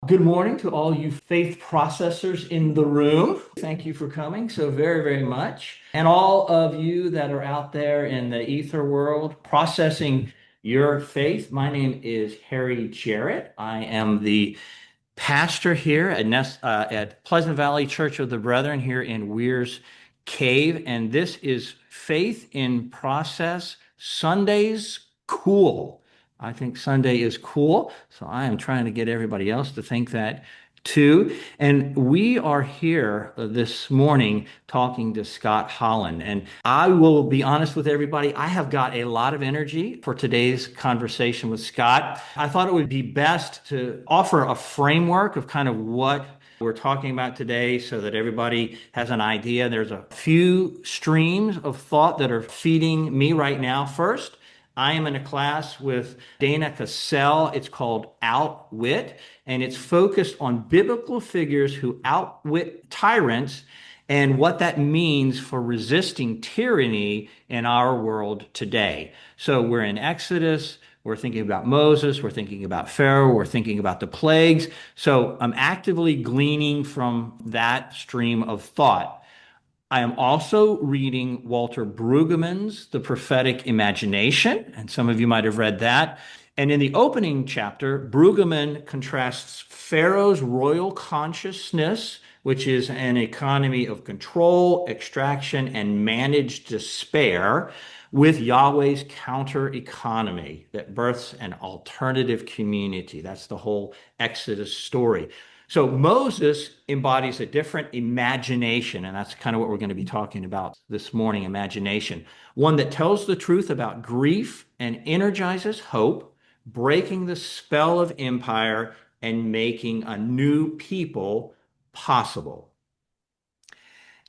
Good morning to all you faith processors in the room. Thank you for coming so very, very much. And all of you that are out there in the ether world processing your faith. My name is Harry Jarrett. I am the pastor here at Pleasant Valley Church of the Brethren here in Weir's Cave. And this is Faith in Process Sundays Cool. I think Sunday is cool. So I am trying to get everybody else to think that too. And we are here this morning talking to Scott Holland. And I will be honest with everybody, I have got a lot of energy for today's conversation with Scott. I thought it would be best to offer a framework of kind of what we're talking about today so that everybody has an idea. There's a few streams of thought that are feeding me right now. First, I am in a class with Dana Cassell. It's called Outwit, and it's focused on biblical figures who outwit tyrants and what that means for resisting tyranny in our world today. So we're in Exodus. We're thinking about Moses. We're thinking about Pharaoh. We're thinking about the plagues. So I'm actively gleaning from that stream of thought. I am also reading Walter Brueggemann's The Prophetic Imagination, and some of you might have read that. And in the opening chapter, Brueggemann contrasts Pharaoh's royal consciousness, which is an economy of control, extraction, and managed despair, with Yahweh's counter economy that births an alternative community. That's the whole Exodus story. So Moses embodies a different imagination, and that's kind of what we're going to be talking about this morning, imagination. One that tells the truth about grief and energizes hope, breaking the spell of empire and making a new people possible.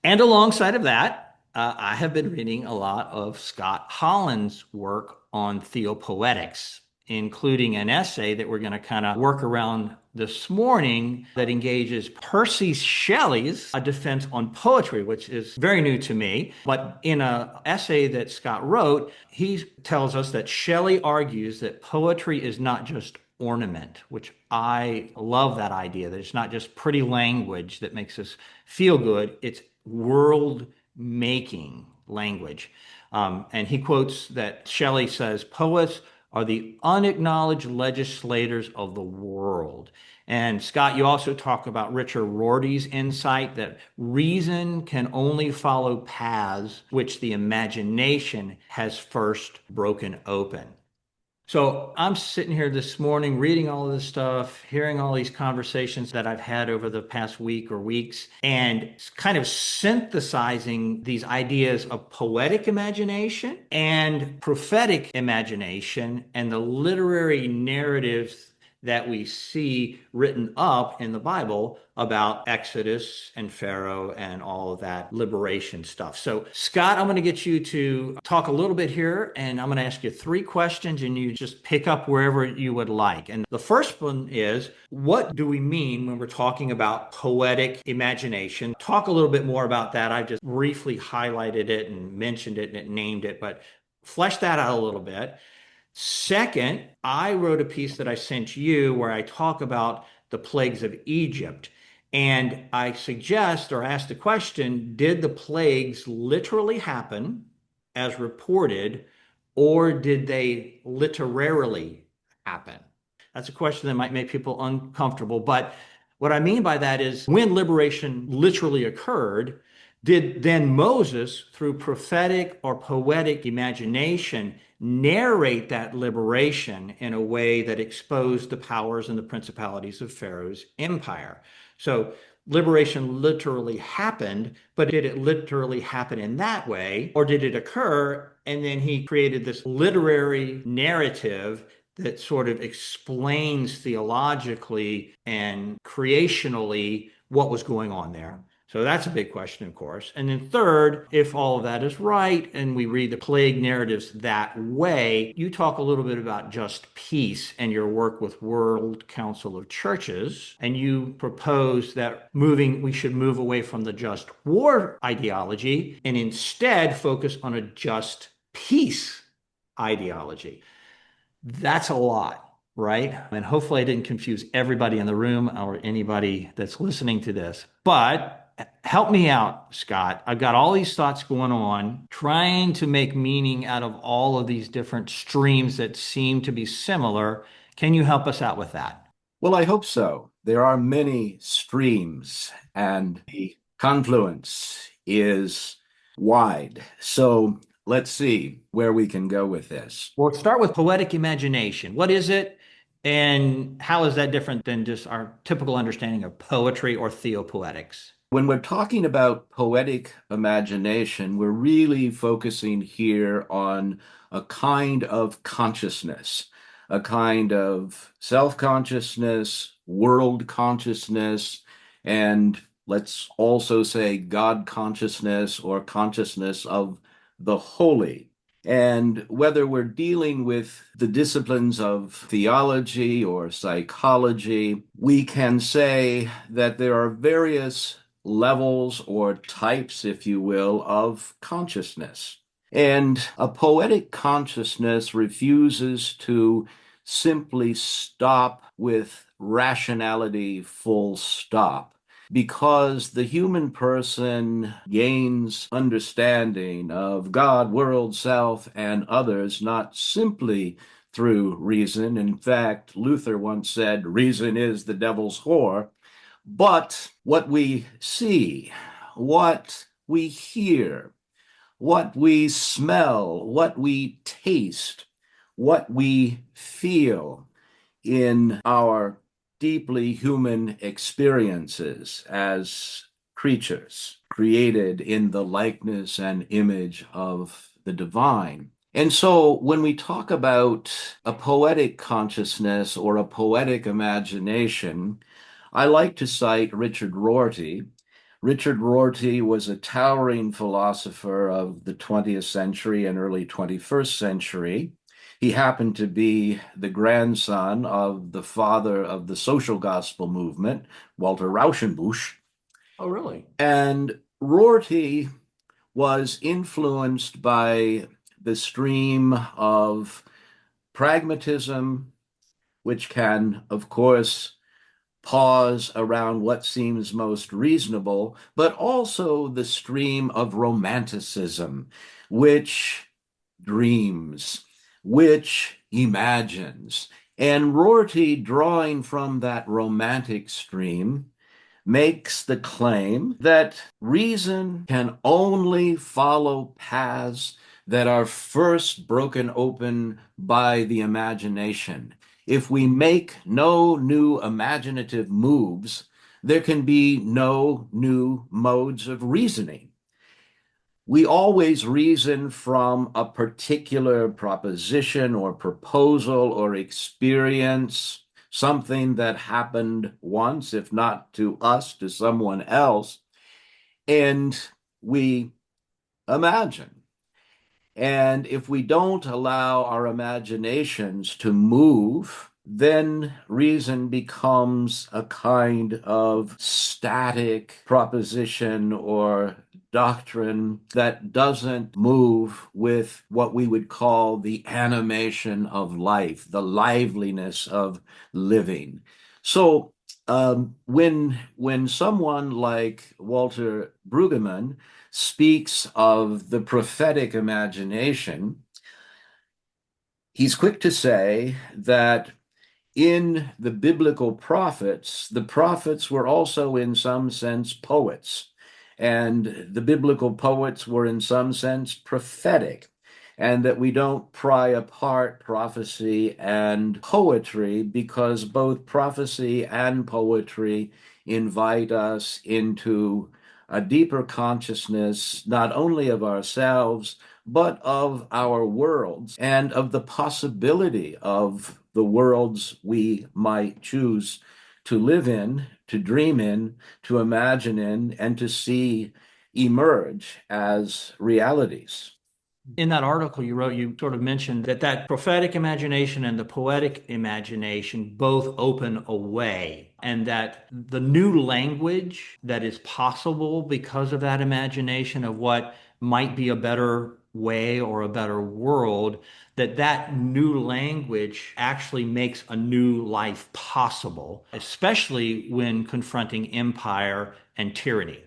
And alongside of that, I have been reading a lot of Scott Holland's work on theopoetics, including an essay that we're going to kind of work around this morning that engages Percy Shelley's A Defense on Poetry, which is very new to me. But in an essay that Scott wrote, he tells us that Shelley argues that poetry is not just ornament, which I love that idea, that it's not just pretty language that makes us feel good, it's world making language. And he quotes that Shelley says, poets are the unacknowledged legislators of the world. And Scott, you also talk about Richard Rorty's insight that reason can only follow paths which the imagination has first broken open. So I'm sitting here this morning reading all of this stuff, hearing all these conversations that I've had over the past week or weeks, and kind of synthesizing these ideas of poetic imagination and prophetic imagination and the literary narratives that we see written up in the Bible about Exodus and Pharaoh and all of that liberation stuff. So, Scott, I'm going to get you to talk a little bit here, and I'm going to ask you three questions, and you just pick up wherever you would like. And the first one is, what do we mean when we're talking about poetic imagination? Talk a little bit more about that. I just briefly highlighted it and mentioned it and named it, but flesh that out a little bit. Second, I wrote a piece that I sent you where I talk about the plagues of Egypt. And I suggest or ask the question, did the plagues literally happen as reported, or did they literarily happen? That's a question that might make people uncomfortable. But what I mean by that is when liberation literally occurred, did then Moses, through prophetic or poetic imagination, narrate that liberation in a way that exposed the powers and the principalities of Pharaoh's empire? So liberation literally happened, but did it literally happen in that way? Or did it occur and then he created this literary narrative that sort of explains theologically and creationally what was going on there? So that's a big question, of course. And then third, if all of that is right and we read the plague narratives that way, you talk a little bit about just peace and your work with World Council of Churches. And you propose that we should move away from the just war ideology and instead focus on a just peace ideology. That's a lot, right? And hopefully I didn't confuse everybody in the room or anybody that's listening to this. But help me out, Scott. I've got all these thoughts going on, trying to make meaning out of all of these different streams that seem to be similar. Can you help us out with that? Well, I hope so. There are many streams, and the confluence is wide. So let's see where we can go with this. We'll start with poetic imagination. What is it, and how is that different than just our typical understanding of poetry or theopoetics? When we're talking about poetic imagination, we're really focusing here on a kind of consciousness, a kind of self-consciousness, world consciousness, and let's also say God consciousness or consciousness of the holy. And whether we're dealing with the disciplines of theology or psychology, we can say that there are various levels or types, if you will, of consciousness. And a poetic consciousness refuses to simply stop with rationality, full stop, because the human person gains understanding of God, world, self, and others, not simply through reason. In fact, Luther once said, reason is the devil's whore. But what we see, what we hear, what we smell, what we taste, what we feel in our deeply human experiences as creatures created in the likeness and image of the divine. And so when we talk about a poetic consciousness or a poetic imagination, I like to cite Richard Rorty. Richard Rorty was a towering philosopher of the 20th century and early 21st century. He happened to be the grandson of the father of the social gospel movement, Walter Rauschenbusch. Oh, really? And Rorty was influenced by the stream of pragmatism, which can, of course, pause around what seems most reasonable, but also the stream of romanticism, which dreams, which imagines. And Rorty, drawing from that romantic stream, makes the claim that reason can only follow paths that are first broken open by the imagination. If we make no new imaginative moves, there can be no new modes of reasoning. We always reason from a particular proposition or proposal or experience, something that happened once, if not to us, to someone else, and we imagine. And if we don't allow our imaginations to move, then reason becomes a kind of static proposition or doctrine that doesn't move with what we would call the animation of life, the liveliness of living. So when someone like Walter Brueggemann speaks of the prophetic imagination, he's quick to say that in the biblical prophets, the prophets were also in some sense poets, and the biblical poets were in some sense prophetic, and that we don't pry apart prophecy and poetry because both prophecy and poetry invite us into a deeper consciousness, not only of ourselves, but of our worlds and of the possibility of the worlds we might choose to live in, to dream in, to imagine in, and to see emerge as realities. In that article you wrote, you sort of mentioned that that prophetic imagination and the poetic imagination both open a way, and that the new language that is possible because of that imagination of what might be a better way or a better world, that new language actually makes a new life possible, especially when confronting empire and tyranny.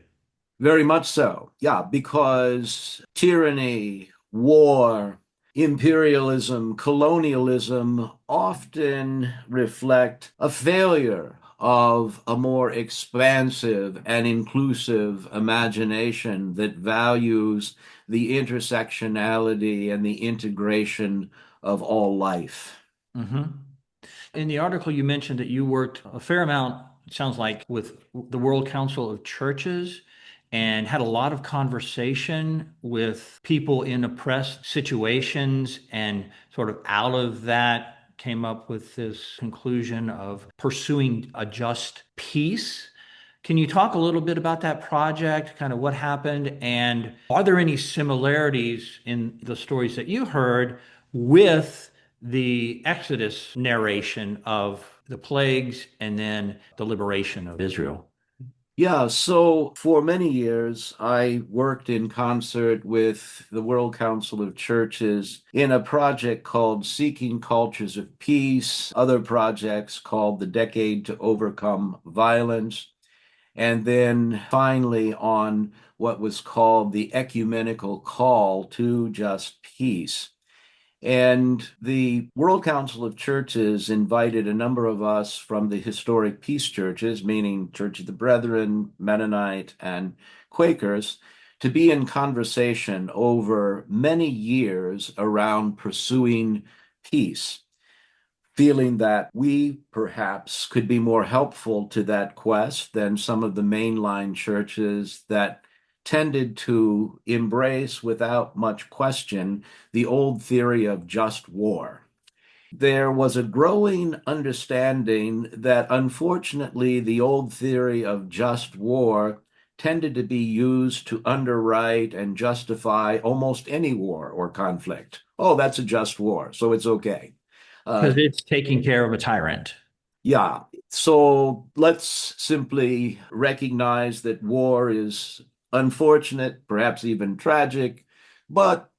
Very much so. Yeah, because tyranny, war, imperialism, colonialism often reflect a failure of a more expansive and inclusive imagination that values the intersectionality and the integration of all life. Mhm. In the article, you mentioned that you worked a fair amount, it sounds like, with the World Council of Churches and had a lot of conversation with people in oppressed situations, and sort of out of that came up with this conclusion of pursuing a just peace. Can you talk a little bit about that project, kind of what happened, and are there any similarities in the stories that you heard with the Exodus narration of the plagues and then the liberation of Israel? Yeah, so for many years, I worked in concert with the World Council of Churches in a project called Seeking Cultures of Peace, other projects called The Decade to Overcome Violence, and then finally on what was called the Ecumenical Call to Just Peace. And the World Council of Churches invited a number of us from the historic peace churches, meaning Church of the Brethren, Mennonite, and Quakers, to be in conversation over many years around pursuing peace, feeling that we perhaps could be more helpful to that quest than some of the mainline churches that tended to embrace without much question the old theory of just war. There was a growing understanding that unfortunately the old theory of just war tended to be used to underwrite and justify almost any war or conflict. Oh, that's a just war, so it's okay. Uh, Because it's taking care of a tyrant. yeah, so let's simply recognize that war is unfortunate, perhaps even tragic, but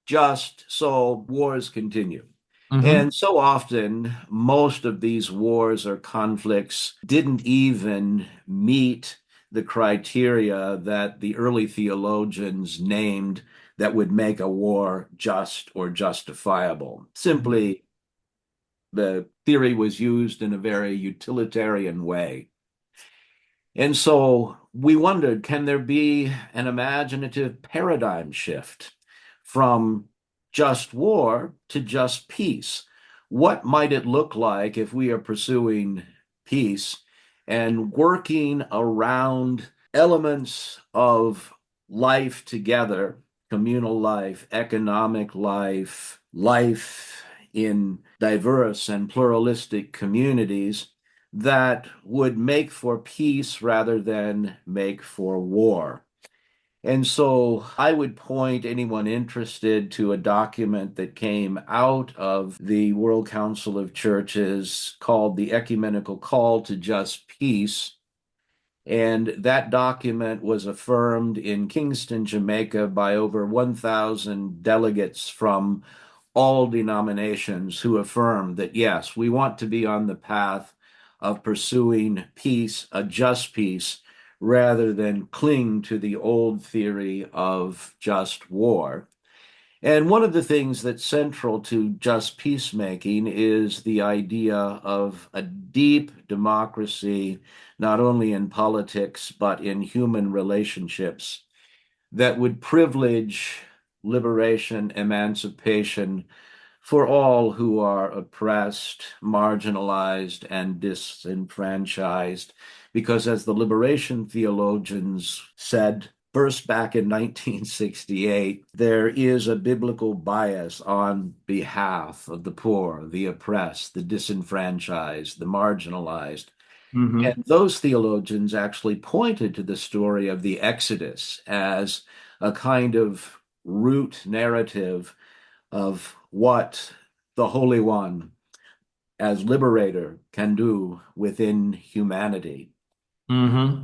just so wars continue. Hmm. And so often, most of these wars or conflicts didn't even meet the criteria that the early theologians named that would make a war just or justifiable. Simply, the theory was used in a very utilitarian way. And so we wondered, can there be an imaginative paradigm shift from just war to just peace? What might it look like if we are pursuing peace and working around elements of life together, communal life, economic life, life in diverse and pluralistic communities that would make for peace rather than make for war? And so I would point anyone interested to a document that came out of the World Council of Churches called the Ecumenical Call to Just Peace. And that document was affirmed in Kingston, Jamaica by over 1,000 delegates from all denominations who affirmed that, yes, we want to be on the path of pursuing peace, a just peace, rather than cling to the old theory of just war. And one of the things that's central to just peacemaking is the idea of a deep democracy, not only in politics, but in human relationships, that would privilege liberation, emancipation for all who are oppressed, marginalized, and disenfranchised. Because as the liberation theologians said, first back in 1968, there is a biblical bias on behalf of the poor, the oppressed, the disenfranchised, the marginalized. Hmm. And those theologians actually pointed to the story of the Exodus as a kind of root narrative of what the Holy One as liberator can do within humanity. hmm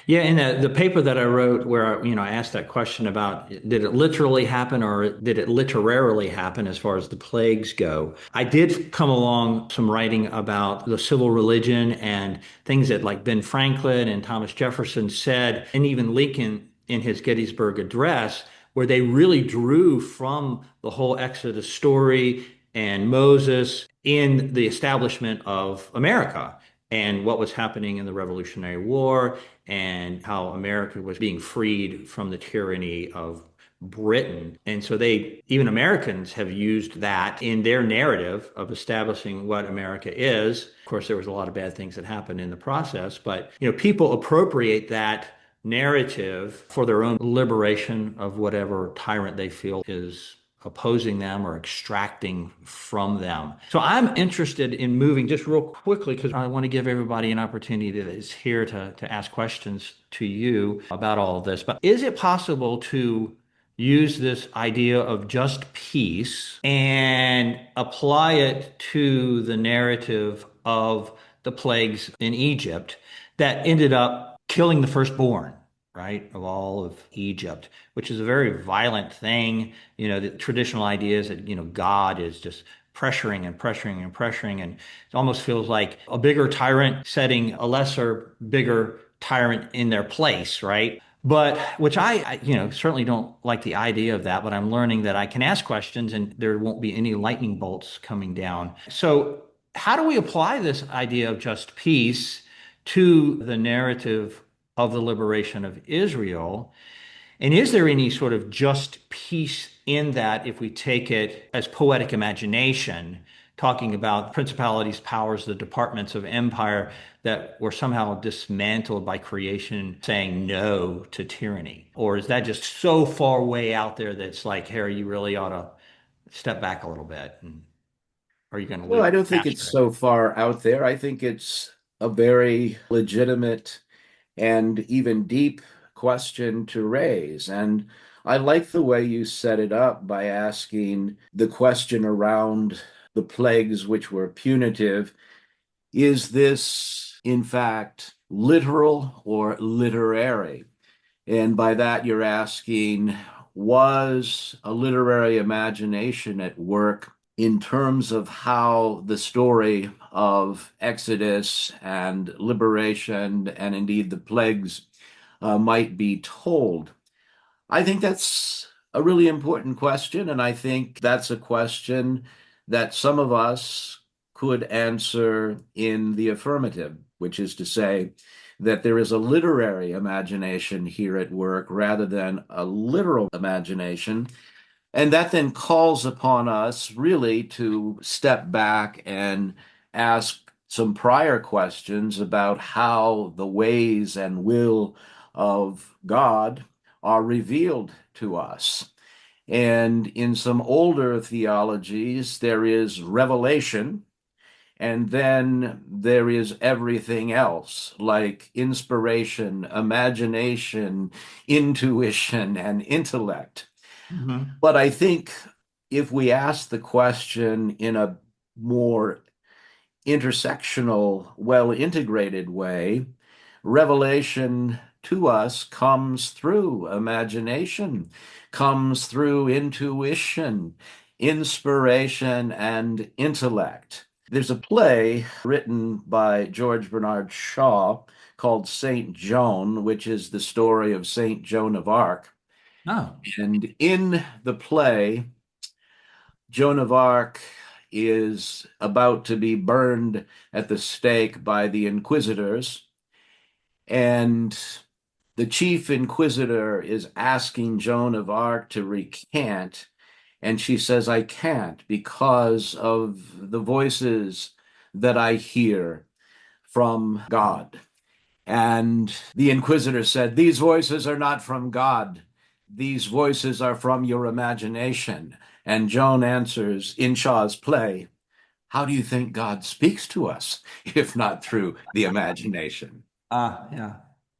Yeah, in the paper that I wrote, where I asked that question about did it literally happen or did it literarily happen as far as the plagues go, I did come along some writing about the civil religion and things that like Ben Franklin and Thomas Jefferson said, and even Lincoln in his Gettysburg Address, where they really drew from the whole Exodus story and Moses in the establishment of America and what was happening in the Revolutionary War and how America was being freed from the tyranny of Britain. And so even Americans have used that in their narrative of establishing what America is. Of course, there was a lot of bad things that happened in the process, but people appropriate that narrative for their own liberation of whatever tyrant they feel is opposing them or extracting from them. So I'm interested in moving just real quickly because I want to give everybody an opportunity that is here to ask questions to you about all of this. But is it possible to use this idea of just peace and apply it to the narrative of the plagues in Egypt that ended up killing the firstborn, right, of all of Egypt, which is a very violent thing. The traditional idea is that, God is just pressuring and pressuring and pressuring. And it almost feels like a bigger tyrant setting a lesser, bigger tyrant in their place, right? But which certainly don't like the idea of that, but I'm learning that I can ask questions and there won't be any lightning bolts coming down. So, how do we apply this idea of just peace to the narrative of the liberation of Israel? And is there any sort of just peace in that if we take it as poetic imagination, talking about principalities, powers, the departments of empire that were somehow dismantled by creation, saying no to tyranny? Or is that just so far way out there that it's like, Harry, you really ought to step back a little bit? And are you going to Well, lose I don't think it's pastor? so far out there. I think it's a very legitimate and even deep question to raise. And I like the way you set it up by asking the question around the plagues which were punitive. Is this, in fact, literal or literary? And by that, you're asking, was a literary imagination at work in terms of how the story of Exodus and liberation and indeed the plagues might be told? I think that's a really important question, and I think that's a question that some of us could answer in the affirmative, which is to say that there is a literary imagination here at work rather than a literal imagination. And that then calls upon us really to step back and ask some prior questions about how the ways and will of God are revealed to us. And in some older theologies, there is revelation, and then there is everything else, like inspiration, imagination, intuition, and intellect. Mhm. But I think if we ask the question in a more intersectional, well integrated way, revelation to us comes through imagination, comes through intuition, inspiration, and intellect. There's a play written by George Bernard Shaw called Saint Joan, which is the story of Saint Joan of Arc. Oh. And in the play, Joan of Arc is about to be burned at the stake by the inquisitors, and the chief inquisitor is asking Joan of Arc to recant, and she says, I can't because of the voices that I hear from God. And the inquisitor said, these voices are not from God. These voices are from your imagination. And Joan answers in Shaw's play, how do you think God speaks to us if not through the imagination? Ah, yeah.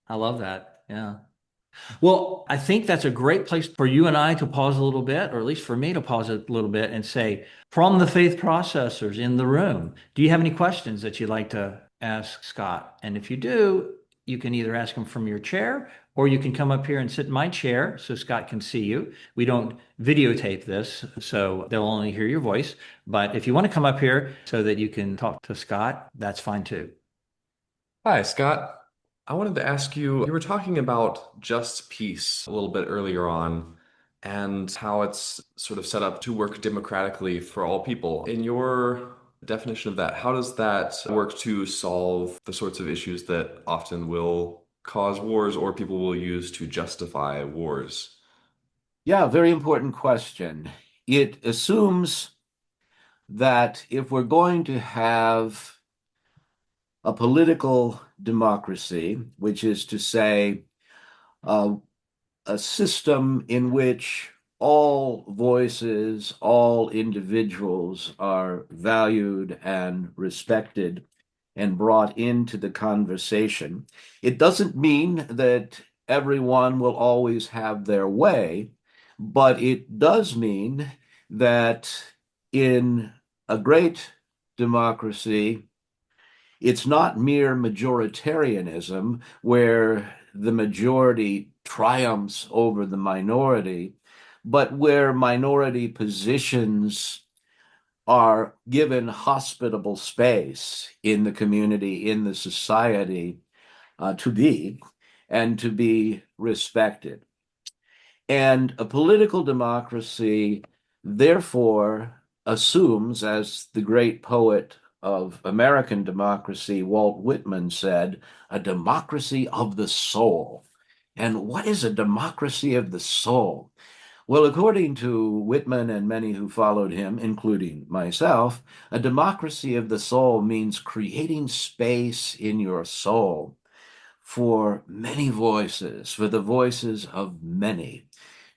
I love that. Yeah. Well, I think that's a great place for you and I to pause a little bit, or at least for me to pause a little bit and say, from the faith processors in the room, do you have any questions that you'd like to ask Scott? And if you do, you can either ask them from your chair or you can come up here and sit in my chair so Scott can see you. We don't videotape this, so they'll only hear your voice. But if you want to come up here so that you can talk to Scott, that's fine too. Hi, Scott. I wanted to ask you, you were talking about just peace a little bit earlier on and how it's sort of set up to work democratically for all people. In your definition of that, how does that work to solve the sorts of issues that often will cause wars or people will use to justify wars? Yeah, very important question. It assumes that if we're going to have a political democracy, which is to say, uh, a system in which all voices, all individuals are valued and respected and brought into the conversation. It doesn't mean that everyone will always have their way, but it does mean that in a great democracy, it's not mere majoritarianism where the majority triumphs over the minority, but where minority positions are given hospitable space in the community, in the society, to be and to be respected. And a political democracy, therefore, assumes, as the great poet of American democracy, Walt Whitman, said, a democracy of the soul. And what is a democracy of the soul? Well, according to Whitman and many who followed him, including myself, a democracy of the soul means creating space in your soul for many voices, for the voices of many,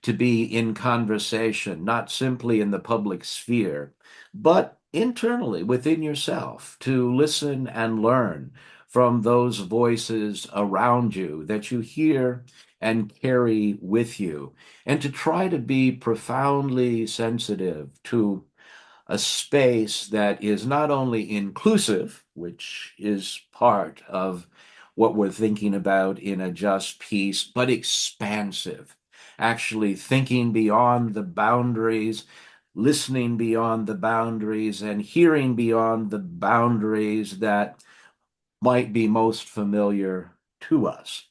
to be in conversation, not simply in the public sphere, but internally within yourself, to listen and learn from those voices around you that you hear and carry with you, and to try to be profoundly sensitive to a space that is not only inclusive, which is part of what we're thinking about in a just peace, but expansive, actually thinking beyond the boundaries, listening beyond the boundaries, and hearing beyond the boundaries that might be most familiar to us.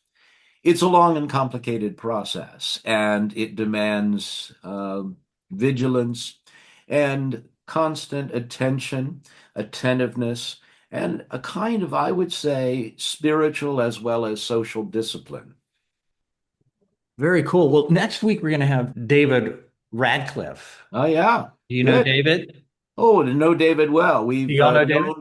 It's a long and complicated process, and it demands vigilance and constant attention, attentiveness, and a kind of, I would say, spiritual as well as social discipline. Very cool. Well, next week we're going to have David Radcliffe. Oh yeah, Do you know good. David? Oh, to know David well. Do y'all know David?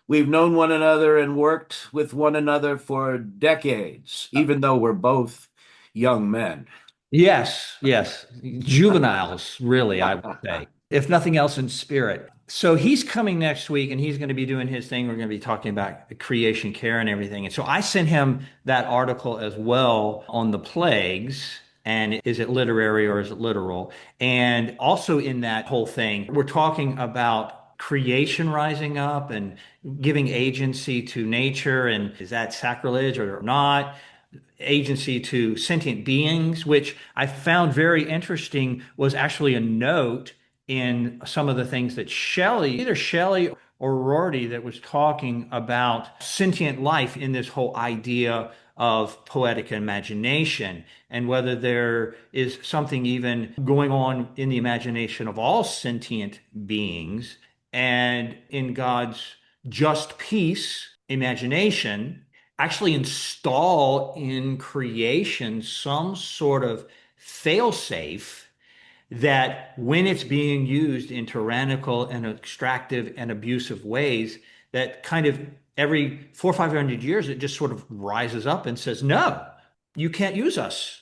We've known one another and worked with one another for decades, even though we're both young men. Yes, yes. Juveniles, really, I would say, if nothing else in spirit. So he's coming next week and he's going to be doing his thing. We're going to be talking about creation care and everything. And so I sent him that article as well on the plagues. And is it literary or is it literal? And also in that whole thing, we're talking about creation rising up and giving agency to nature. And is that sacrilege or not? Agency to sentient beings, which I found very interesting, was actually a note in some of the things that Shelley, either Shelley or Rorty, that was talking about sentient life in this whole idea of poetic imagination and whether there is something even going on in the imagination of all sentient beings and in God's just peace imagination actually install in creation some sort of failsafe that when it's being used in tyrannical and extractive and abusive ways, that kind of every 400 or 500 years, it just sort of rises up and says, no, you can't use us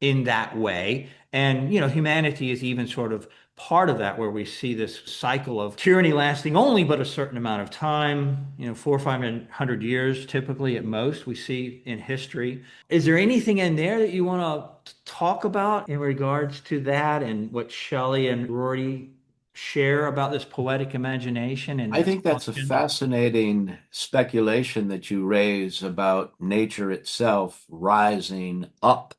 in that way. And, humanity is even sort of part of that, where we see this cycle of tyranny lasting only but a certain amount of time, 400 or 500 years, typically at most, we see in history. Is there anything in there that you want to talk about in regards to that and what Shelley and Rory share about this poetic imagination and I its think that's a function? fascinating speculation that you raise about nature itself rising up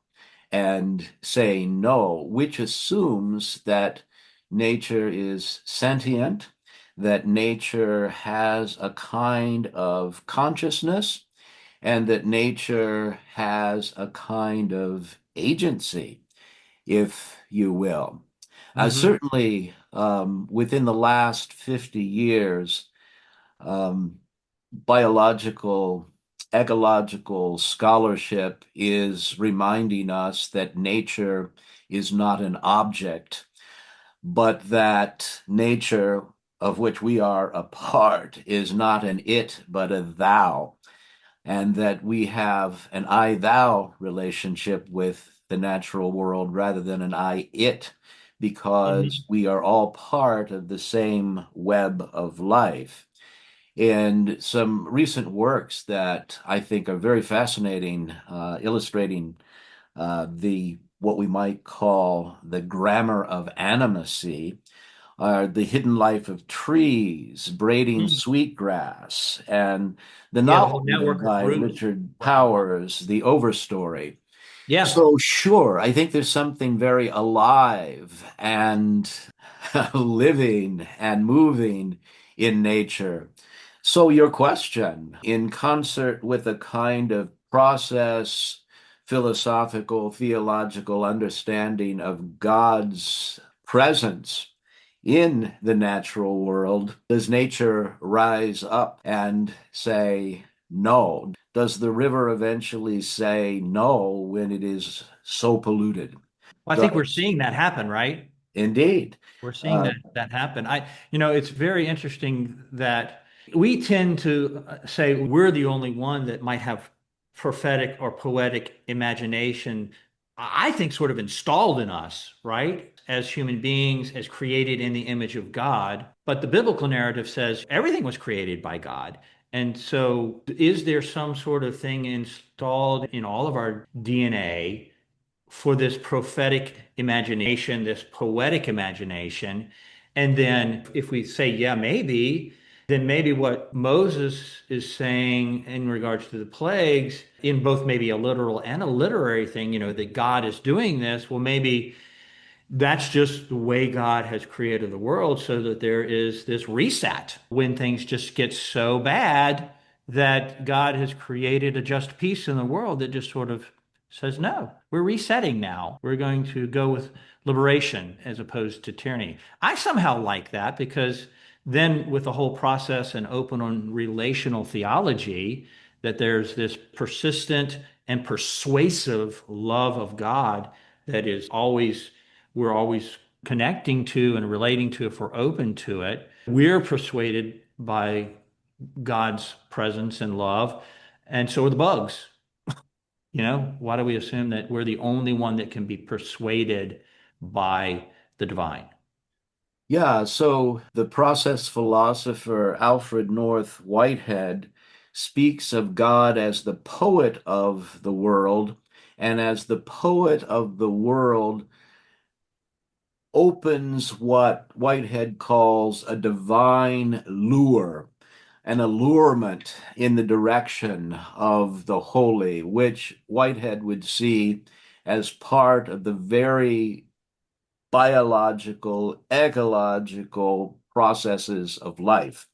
and saying no, which assumes that nature is sentient, that nature has a kind of consciousness, and that nature has a kind of agency, if you will. Hmm. Certainly, within the last 50 years, um, biological, ecological scholarship is reminding us that nature is not an object, but that nature, of which we are a part, is not an it, but a thou, and that we have an I thou relationship with the natural world rather than an I it, because Hmm. we are all part of the same web of life. And some recent works that I think are very fascinating, illustrating the what we might call the grammar of animacy, are The Hidden Life of Trees, Braiding Sweetgrass, and the Yeah, the novel whole even network of by roots. Richard Right. Powers, The Overstory. Yeah. So, sure, I think there's something very alive and living and moving in nature. So, your question, in concert with a kind of process, philosophical, theological understanding of God's presence in the natural world, does nature rise up and say no? Does the river eventually say no when it is so polluted? Well, I think we're Does seeing that happen, right? indeed. We're seeing Uh, that happen. It's very interesting that we tend to say we're the only one that might have prophetic or poetic imagination. I think sort of installed in us, right? As human beings, as created in the image of God. But the biblical narrative says everything was created by God. And so, is there some sort of thing installed in all of our DNA for this prophetic imagination, this poetic imagination? And then if we say, yeah, maybe, then maybe what Moses is saying in regards to the plagues, in both maybe a literal and a literary thing, that God is doing this, well, maybe that's just the way God has created the world so that there is this reset when things just get so bad that God has created a just peace in the world that just sort of says, no, we're resetting now. We're going to go with liberation as opposed to tyranny. I somehow like that because then with the whole process and open on relational theology, that there's this persistent and persuasive love of God that is always we're always connecting to and relating to if we're open to it. We're persuaded by God's presence and love, and so are the bugs. Why do we assume that we're the only one that can be persuaded by the divine? yeah, so the process philosopher Alfred North Whitehead speaks of God as the poet of the world, and as the poet of the world opens what Whitehead calls a divine lure, an allurement in the direction of the holy, which Whitehead would see as part of the very biological, ecological processes of life,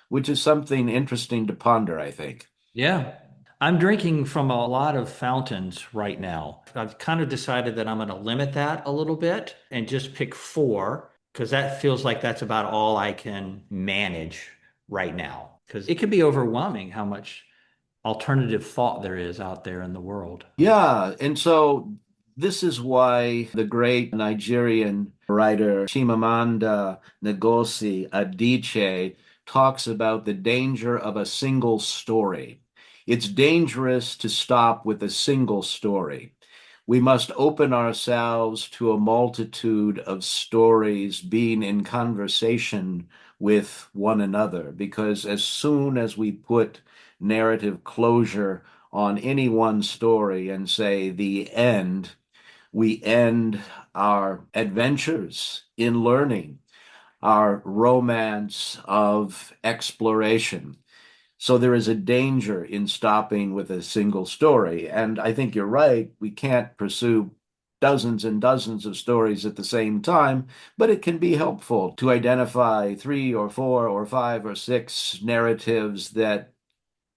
which is something interesting to ponder, I think. Yeah. I'm drinking from a lot of fountains right now. I've kind of decided that I'm going to limit that a little bit and just pick four because that feels like that's about all I can manage right now. Because it can be overwhelming how much alternative thought there is out there in the world. Yeah, and so this is why the great Nigerian writer Chimamanda Ngozi Adichie talks about the danger of a single story. It's dangerous to stop with a single story. We must open ourselves to a multitude of stories being in conversation with one another, because as soon as we put narrative closure on any one story and say the end, we end our adventures in learning. our romance of exploration. So there is a danger in stopping with a single story. And I think you're right. We can't pursue dozens and dozens of stories at the same time, but it can be helpful to identify three or four or five or six narratives that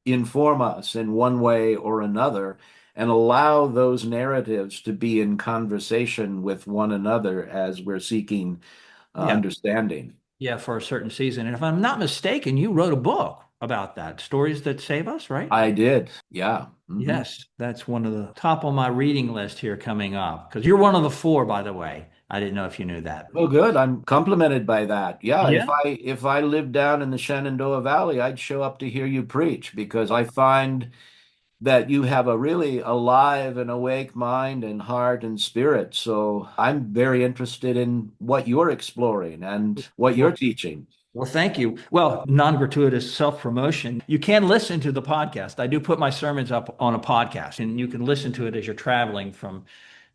inform us in one way or another and allow those narratives to be in conversation with one another as we're seeking Yeah. understanding. Yeah, for a certain season. And if I'm not mistaken, you wrote a book about that, Stories That Save Us, right? I did. Yeah. Yes, that's one of the top on my reading list here coming up. Because you're one of the four, by the way. I didn't know if you knew that. Well, good. I'm complimented by that. Yeah, Yeah. if I lived down in the Shenandoah Valley, I'd show up to hear you preach because I find that you have a really alive and awake mind and heart and spirit. So I'm very interested in what you're exploring and what you're Well, teaching. well, thank you. Well, non-gratuitous self-promotion. You can listen to the podcast. I do put my sermons up on a podcast, and you can listen to it as you're traveling from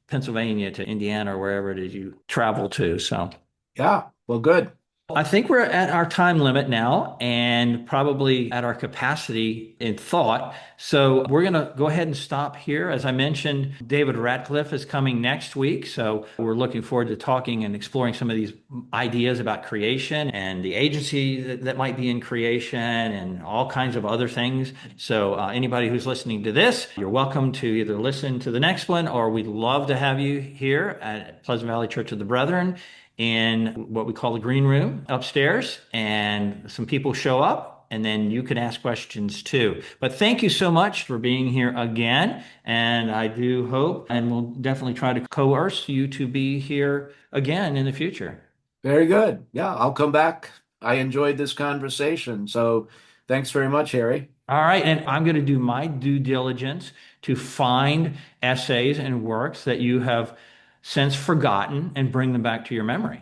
Pennsylvania to Indiana or wherever it is you travel to. So Yeah, well, good. I think we're at our time limit now and probably at our capacity in thought. So we're going to go ahead and stop here. As I mentioned, David Ratcliffe is coming next week. So we're looking forward to talking and exploring some of these ideas about creation and the agency that might be in creation and all kinds of other things. So anybody who's listening to this, you're welcome to either listen to the next one or we'd love to have you here at Pleasant Valley Church of the Brethren in what we call the green room upstairs, and some people show up, and then you can ask questions too. But thank you so much for being here again, and I do hope, and we'll definitely try to coerce you to be here again in the future. Very good. Yeah, I'll come back. I enjoyed this conversation. So thanks very much, Harry. All right, and I'm going to do my due diligence to find essays and works that you have since forgotten and bring them back to your memory.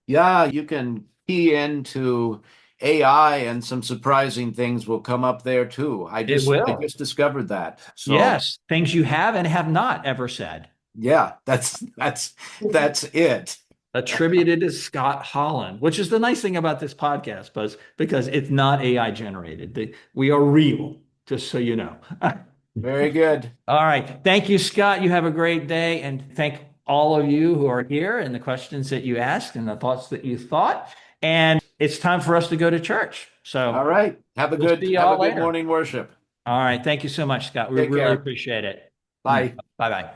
Yeah, you can key into AI and some surprising things will come up there too. I It just I will. just discovered that. So Yes, things you have and have not ever said. yeah, that's it. Attributed to Scott Holland, which is the nice thing about this podcast, Buzz, because it's not AI generated. We are real, just so you know. Very good. All right. Thank you, Scott. You have a great day. And thank all of you who are here and the questions that you asked and the thoughts that you thought. And it's time for us to go to church. All So right. we'll see you Have a all good later. morning worship. All right. Thank you so much, Scott. We Take really care. appreciate it. Bye. Bye bye.